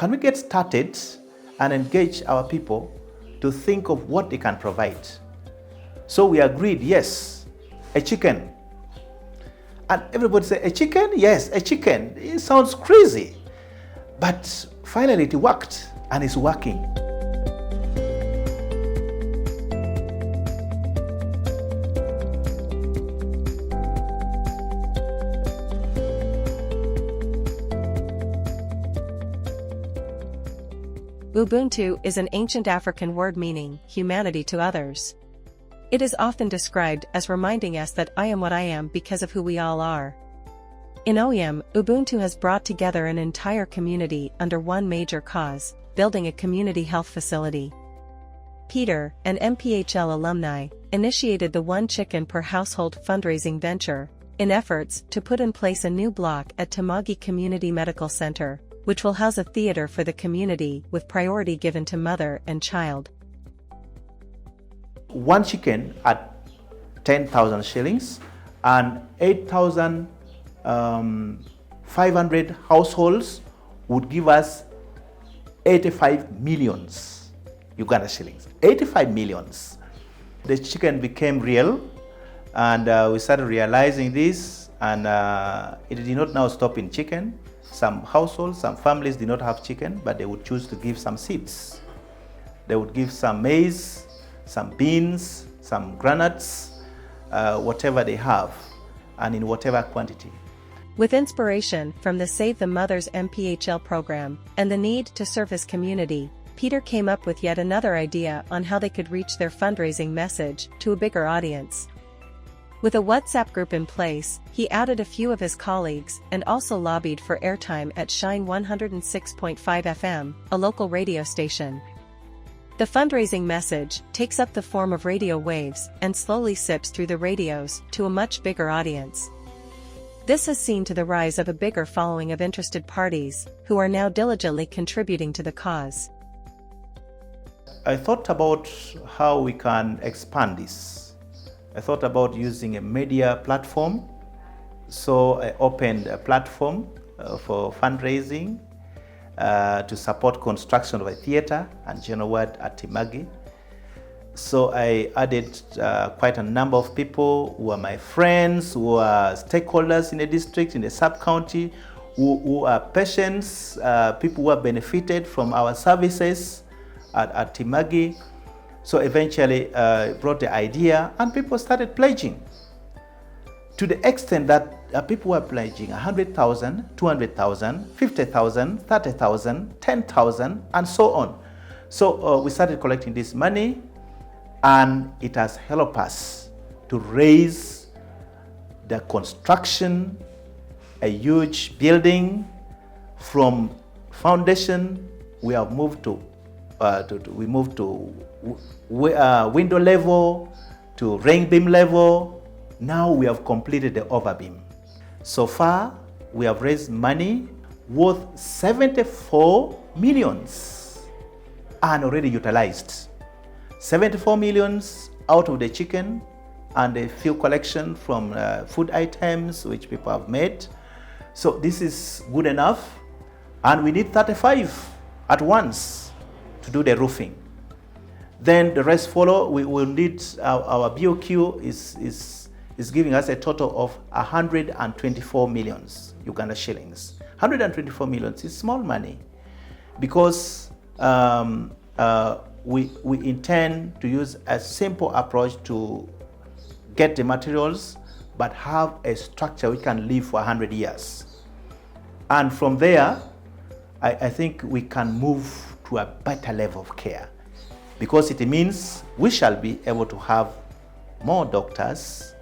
can we get started and engage our people to think of what they can provide? So we agreed, yes, a chicken. And everybody said, a chicken? Yes, a chicken. It sounds crazy. But finally it worked, and it's working. Ubuntu is an ancient African word meaning humanity to others. It is often described as reminding us that I am what I am because of who we all are. In Oyam, Ubuntu has brought together an entire community under one major cause, building a community health facility. Peter, an MPHL alumni, initiated the One Chicken per Household fundraising venture, in efforts to put in place a new block at Tamagi Community Medical Center, which will house a theater for the community with priority given to mother and child. One chicken at 10,000 shillings and 8,500 households would give us 85 millions Uganda shillings. 85 millions. The chicken became real, and we started realizing this, and it did not now stop in chicken. Some households, some families did not have chicken, but they would choose to give some seeds. They would give some maize, some beans, some granuts, whatever they have, and in whatever quantity. With inspiration from the Save the Mothers MPHL program and the need to serve his community, Peter came up with yet another idea on how they could reach their fundraising message to a bigger audience. With a WhatsApp group in place, he added a few of his colleagues and also lobbied for airtime at Shine 106.5 FM, a local radio station. The fundraising message takes up the form of radio waves and slowly sips through the radios to a much bigger audience. This has seen to the rise of a bigger following of interested parties, who are now diligently contributing to the cause. I thought about how we can expand this. I thought about using a media platform, so I opened a platform for fundraising to support construction of a theater and general ward at Timagi. So I added quite a number of people who are my friends, who are stakeholders in the district, in the sub-county, who are patients, people who have benefited from our services at Timagi. So eventually brought the idea, and people started pledging, to the extent that people were pledging 100,000, 200,000, 50,000, 30,000, 10,000, and so on. So we started collecting this money, and it has helped us to raise the construction, a huge building. From foundation, we have moved to window level, to rain beam level. Now we have completed the overbeam. So far, we have raised money worth 74 millions and already utilized. 74 millions out of the chicken and a few collection from food items which people have made. So this is good enough, and we need 35 at once to do the roofing. Then the rest follow. We will need our BOQ is giving us a total of 124 millions Uganda shillings. 124 millions is small money, because we intend to use a simple approach to get the materials, but have a structure we can live for 100 years. And from there, I think we can move to a better level of care, because it means we shall be able to have more doctors,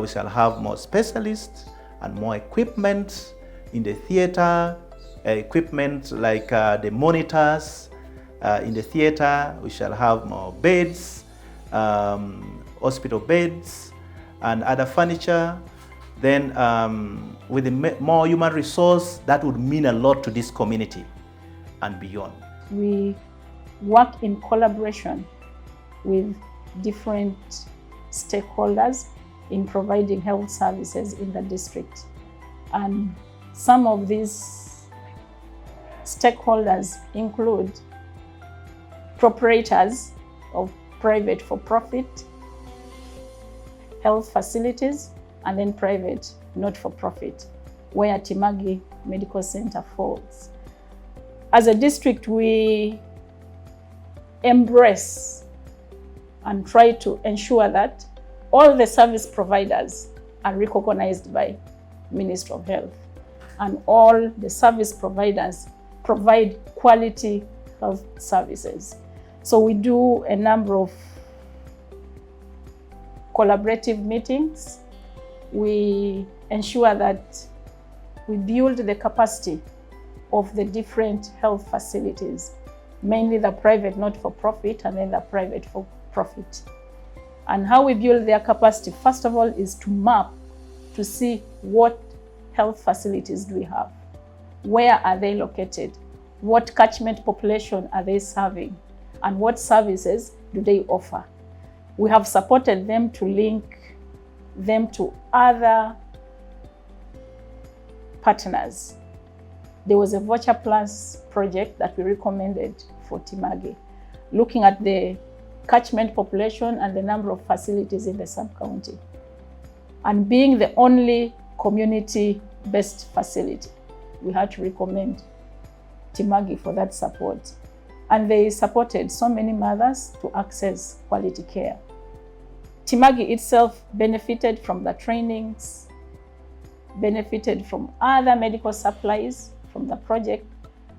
we shall have more specialists and more equipment in the theater, equipment like the monitors in the theater. We shall have more beds, hospital beds, and other furniture. Then with the more human resource, that would mean a lot to this community and beyond. We work in collaboration with different stakeholders in providing health services in the district. And some of these stakeholders include proprietors of private for-profit health facilities and then private not-for-profit, where Timagi Medical Center falls. As a district, we embrace and try to ensure that all the service providers are recognized by Ministry of Health, and all the service providers provide quality health services. So we do a number of collaborative meetings. We ensure that we build the capacity of the different health facilities, mainly the private not-for-profit and then the private for-profit. And how we build their capacity, first of all, is to map to see what health facilities do we have, where are they located, what catchment population are they serving, and what services do they offer. We have supported them to link them to other partners. There was a Voucher Plus project that we recommended for Timagi, looking at the catchment population and the number of facilities in the sub-county. And being the only community-based facility, we had to recommend Timagi for that support. And they supported so many mothers to access quality care. Timagi itself benefited from the trainings, benefited from other medical supplies from the project,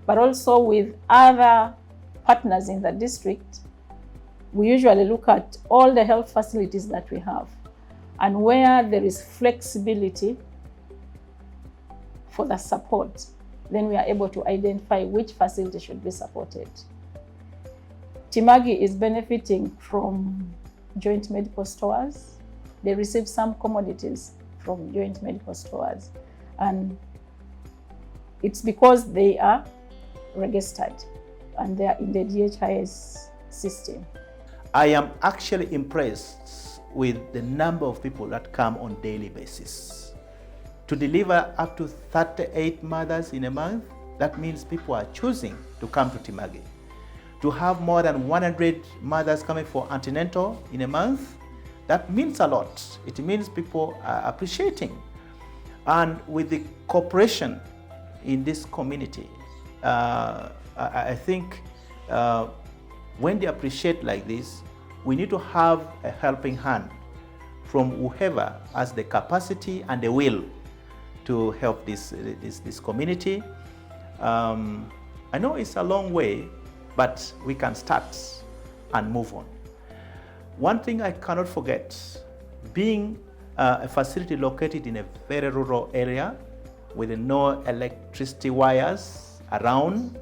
but also with other partners in the district. We usually look at all the health facilities that we have, and where there is flexibility for the support, then we are able to identify which facility should be supported. Timagi is benefiting from joint medical stores. They receive some commodities from joint medical stores, and it's because they are registered and they are in the DHIS system. I am actually impressed with the number of people that come on a daily basis. To deliver up to 38 mothers in a month, that means people are choosing to come to Timagi. To have more than 100 mothers coming for antenatal in a month, that means a lot. It means people are appreciating. And with the cooperation in this community, I think when they appreciate like this, we need to have a helping hand from whoever has the capacity and the will to help this community. I know it's a long way, but we can start and move on. One thing I cannot forget, being a facility located in a very rural area with no electricity wires around,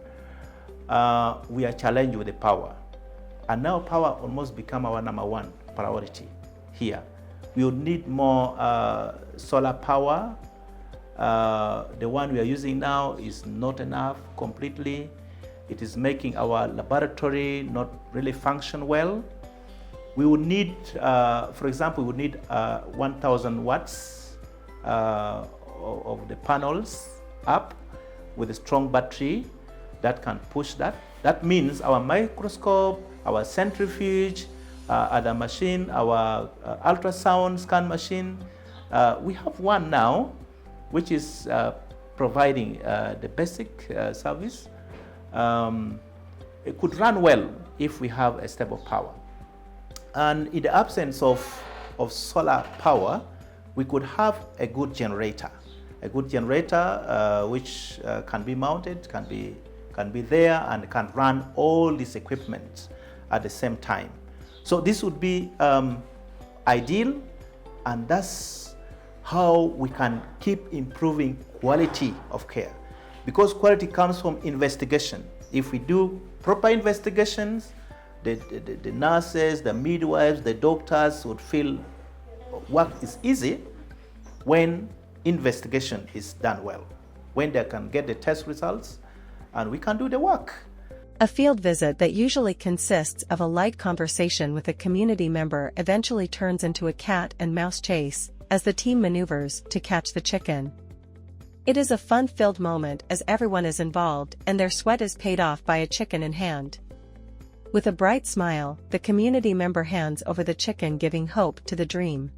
we are challenged with the power. And now power almost become our number one priority here. We would need more solar power. The one we are using now is not enough completely. It is making our laboratory not really function well. We would need, for example, we would need 1,000 watts of the panels up with a strong battery that can push that. That means our microscope, our centrifuge, other machine, our ultrasound scan machine, we have one now which is providing the basic service. It could run well if we have a stable power. And in the absence of solar power, we could have a good generator. A good generator which can be mounted, can be there and can run all this equipment at the same time. So this would be ideal, and that's how we can keep improving quality of care. Because quality comes from investigation. If we do proper investigations, the nurses, the midwives, the doctors would feel work is easy when investigation is done well, when they can get the test results and we can do the work. A field visit that usually consists of a light conversation with a community member eventually turns into a cat and mouse chase as the team maneuvers to catch the chicken. It is a fun-filled moment as everyone is involved and their sweat is paid off by a chicken in hand. With a bright smile, the community member hands over the chicken, giving hope to the dream.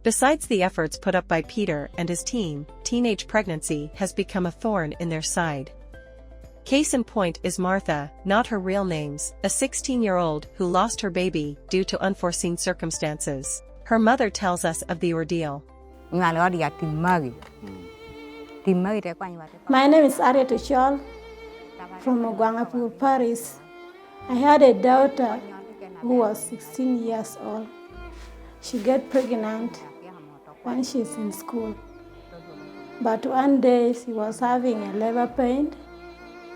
Besides the efforts put up by Peter and his team, teenage pregnancy has become a thorn in their side. Case in point is Martha, not her real names, a 16-year-old who lost her baby due to unforeseen circumstances. Her mother tells us of the ordeal. My name is Olet Oyam from Uganda, Paris. I had a daughter who was 16 years old. She got pregnant when she's in school. But one day she was having a labor pain.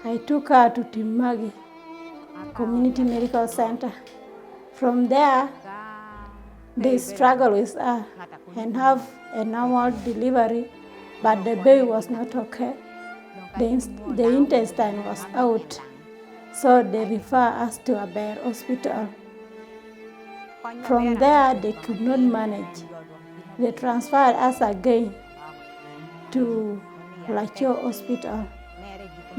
I took her to Timagi Community Medical Center. From there, they struggled with her and have a normal delivery, but the baby was not okay. The intestine was out, so they refer us to a bear hospital. From there, they could not manage. They transferred us again to Lacho Hospital.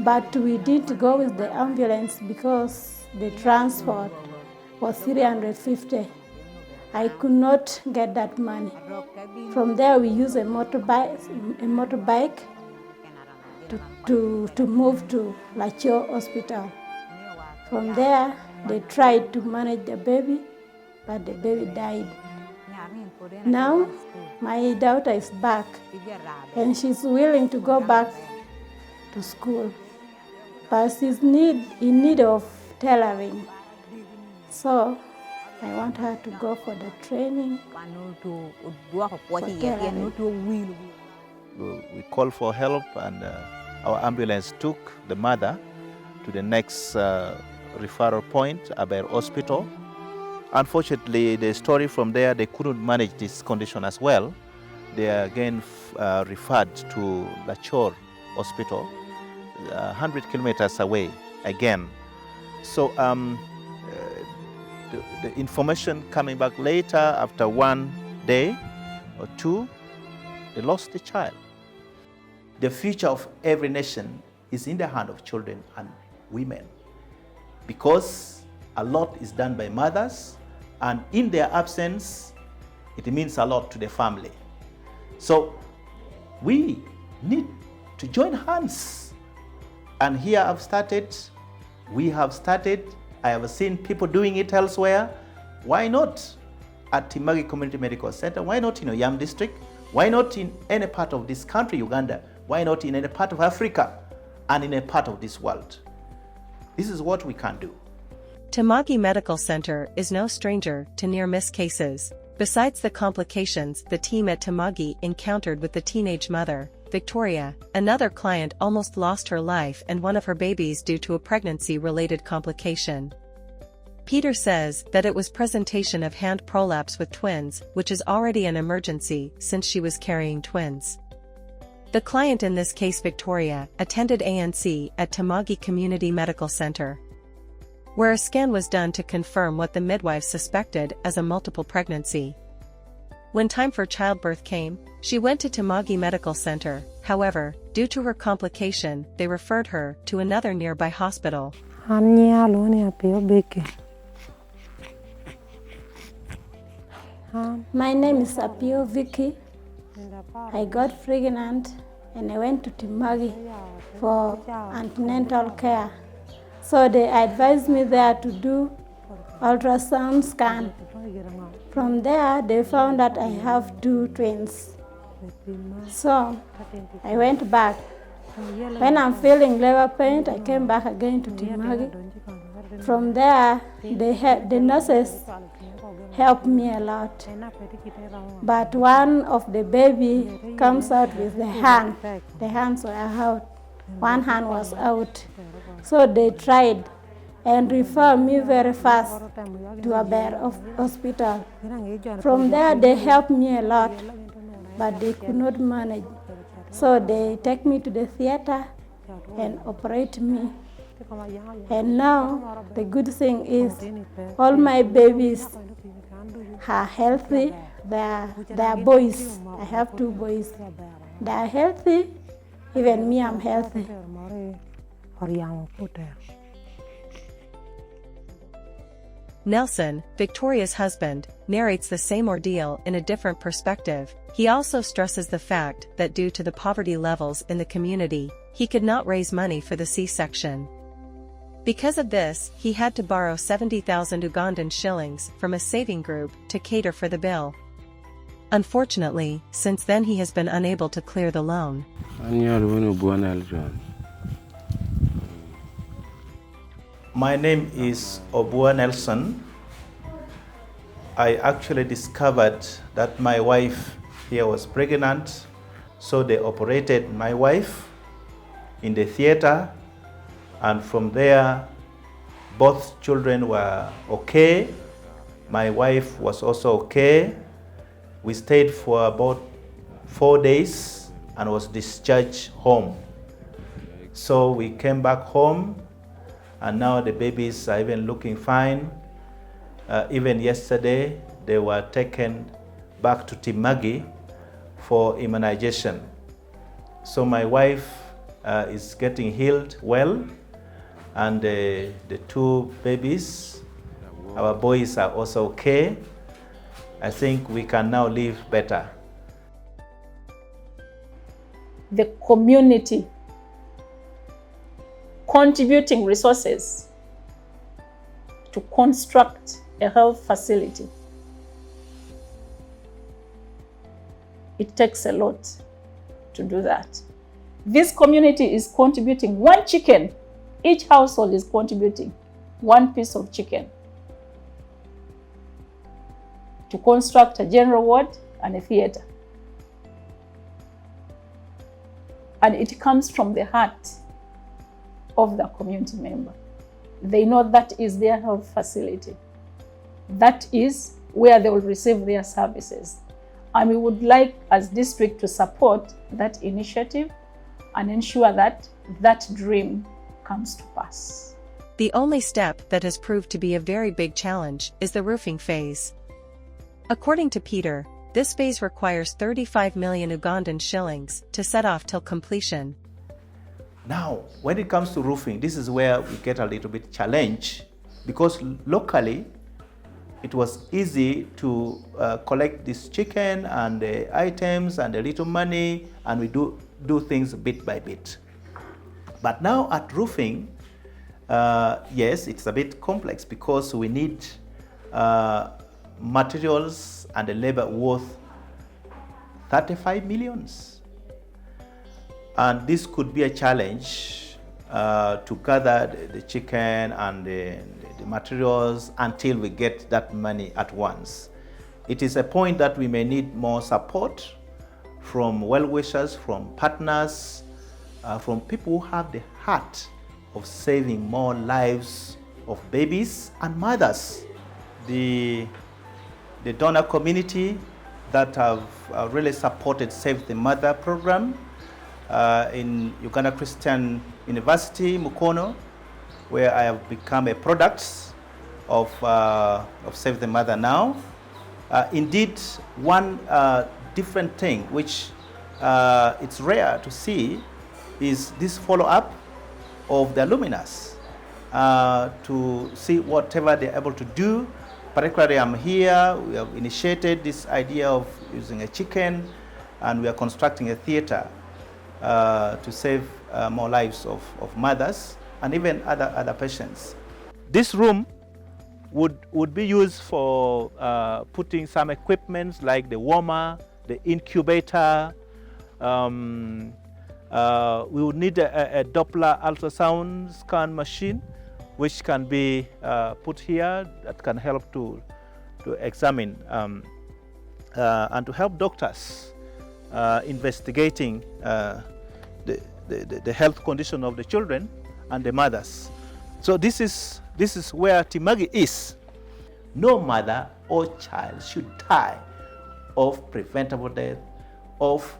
But we didn't go with the ambulance because the transport was 350. I could not get that money. From there, we used a motorbike to move to Lacho Hospital. From there, they tried to manage the baby, but the baby died. Now, my daughter is back, and she's willing to go back to school, but she's in need of tailoring. So, I want her to go for the training for tailoring. We called for help, and our ambulance took the mother to the next referral point, Abel Hospital. Unfortunately, the story from there, they couldn't manage this condition as well. They are again referred to Lachor Hospital, 100 kilometers away again. So the information coming back later, after 1 day or two, they lost the child. The future of every nation is in the hand of children and women, because a lot is done by mothers, and in their absence, it means a lot to the family. So we need to join hands. And here we have started, I have seen people doing it elsewhere. Why not at Timagi Community Medical Center? Why not in Oyam district? Why not in any part of this country, Uganda? Why not in any part of Africa and in a part of this world? This is what we can do. Timagi Medical Center is no stranger to near-miss cases. Besides the complications the team at Timagi encountered with the teenage mother, Victoria, another client almost lost her life and one of her babies due to a pregnancy-related complication. Peter says that it was presentation of hand prolapse with twins, which is already an emergency since she was carrying twins. The client in this case, Victoria, attended ANC at Timagi Community Medical Center, where a scan was done to confirm what the midwife suspected as a multiple pregnancy. When time for childbirth came, she went to Timagi Medical Center. However, due to her complication, they referred her to another nearby hospital. My name is Apio Vicky. I got pregnant and I went to Timagi for antenatal care. So they advised me there to do ultrasound scan. From there, they found that I have 2 twins. So I went back. When I'm feeling labor pain, I came back again to Timagi. From there, the nurses helped me a lot. But one of the baby comes out with the hand. The hands were out. One hand was out. So they tried and referred me very fast to a bear hospital. From there, they helped me a lot, but they could not manage. So they take me to the theater and operate me. And now, the good thing is, all my babies are healthy. They are boys. I have 2 boys. They are healthy Even me, I'm healthy. Nelson, Victoria's husband, narrates the same ordeal in a different perspective. He also stresses the fact that due to the poverty levels in the community, he could not raise money for the C-section. Because of this, he had to borrow 70,000 Ugandan shillings from a saving group to cater for the bill. Unfortunately, since then he has been unable to clear the loan. My name is Obua Nelson. I actually discovered that my wife here was pregnant, so they operated my wife in the theater, and from there both children were okay. My wife was also okay. We stayed for about 4 days and was discharged home. So we came back home, and now the babies are even looking fine. Even yesterday, they were taken back to Timagi for immunization. So my wife is getting healed well, and the two babies, our boys, are also okay. I think we can now live better. The community contributing resources to construct a health facility. It takes a lot to do that. This community is contributing 1 chicken. Each household is contributing 1 piece of chicken to construct a general ward and a theater. And it comes from the heart of the community member. They know that is their health facility. That is where they will receive their services. And we would like, as district, to support that initiative and ensure that that dream comes to pass. The only step that has proved to be a very big challenge is the roofing phase. According to Peter, this phase requires 35 million Ugandan shillings to set off till completion. Now, when it comes to roofing, this is where we get a little bit challenged, because locally it was easy to collect this chicken and the items and the little money, and we do things bit by bit. But now at roofing, yes, it's a bit complex because we need materials and the labor worth 35 millions. And this could be a challenge to gather the chicken and the materials until we get that money at once. It is a point that we may need more support from well-wishers, from partners, from people who have the heart of saving more lives of babies and mothers. The donor community that have really supported Save the Mother program in Uganda Christian University, Mukono, where I have become a product of Save the Mother now. Indeed, one different thing which it's rare to see is this follow-up of the alumnus to see whatever they're able to do. Particularly, I'm here, we have initiated this idea of using a chicken, and we are constructing a theater to save more lives of mothers and even other patients. This room would be used for putting some equipment like the warmer, the incubator. We would need a Doppler ultrasound scan machine, which can be put here, that can help to examine and to help doctors investigating the health condition of the children and the mothers. So this is where Timagi is. No mother or child should die of preventable death, of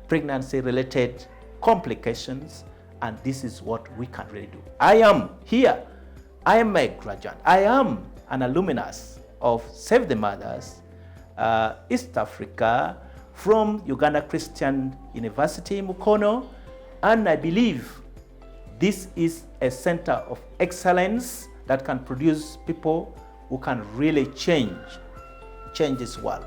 pregnancy-related complications, and this is what we can really do. I am here. I am a graduate. I am an alumnus of Save the Mothers, East Africa, from Uganda Christian University, Mukono, And I believe this is a center of excellence that can produce people who can really change this world.